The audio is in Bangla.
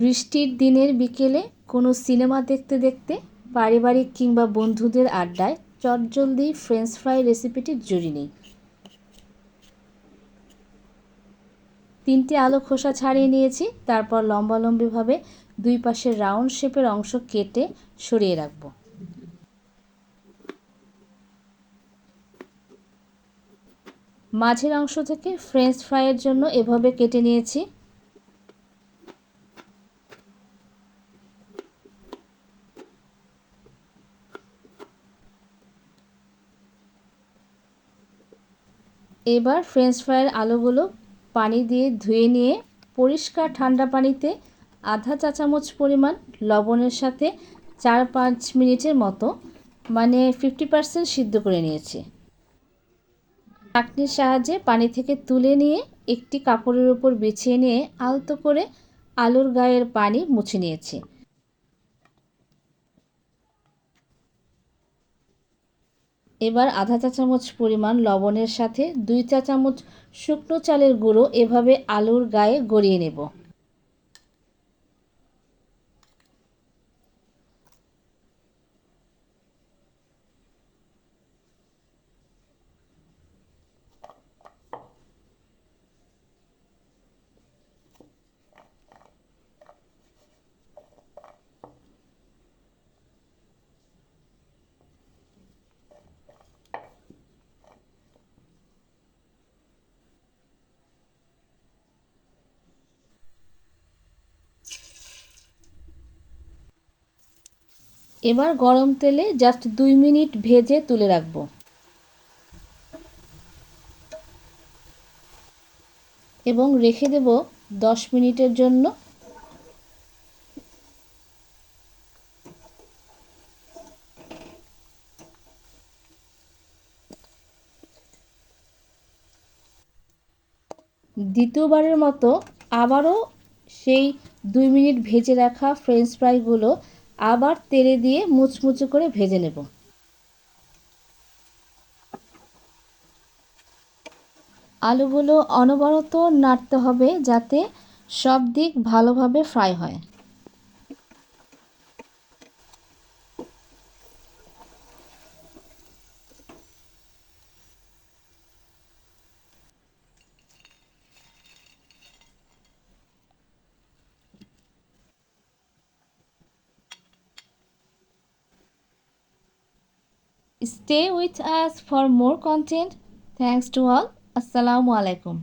বৃষ্টির দিনের বিকেলে কোনো সিনেমা দেখতে দেখতে পারিবারিক কিংবা বন্ধুদের আড্ডায় চটজলদি ফ্রেঞ্চ ফ্রাই রেসিপিটি জুড়ে নিই। 3টি আলু খোসা ছাড়িয়ে নিয়েছি, তারপর লম্বালম্বিভাবে 2 পাশের রাউন্ড শেপের অংশ কেটে সরিয়ে রাখব। মাঝের অংশ থেকে ফ্রেঞ্চ ফ্রাইয়ের জন্য এভাবে কেটে নিয়েছি। এবার ফ্রেঞ্চ ফ্রাইয়ের আলুগুলো পানি দিয়ে ধুয়ে নিয়ে পরিষ্কার ঠান্ডা পানিতে আধা চা চামচ পরিমাণ লবণের সাথে 4-5 মিনিটের মতো 50% সিদ্ধ করে নিয়েছি। ছাঁকনির সাহায্যে পানি থেকে তুলে নিয়ে একটি কাপড়ের উপর বিছিয়ে নিয়ে আলতো করে আলুর গায়ের পানি মুছে নিয়েছি। এবার আধা চা চামচ পরিমাণ লবণের সাথে 2 চা চামচ শুকনো চালের গুঁড়ো এভাবে আলুর গায়ে গড়িয়ে নেব। এবার গরম তেলে জাস্ট 2 মিনিট ভেজে তুলে রাখব। এবং রেখে দেব 10 মিনিটের জন্য। দ্বিতীয়বারের মতো আবারও সেই 2 মিনিট ভেজে রাখা ফ্রেঞ্চ ফ্রাইগুলো আবার তেলে দিয়ে মুচমুচে করে ভেজে নেব। আলুগুলো অনবরত নাড়তে হবে যাতে সব দিক ভালোভাবে ফ্রাই হয়। Stay with us for more content. Thanks to all. Assalamu alaikum.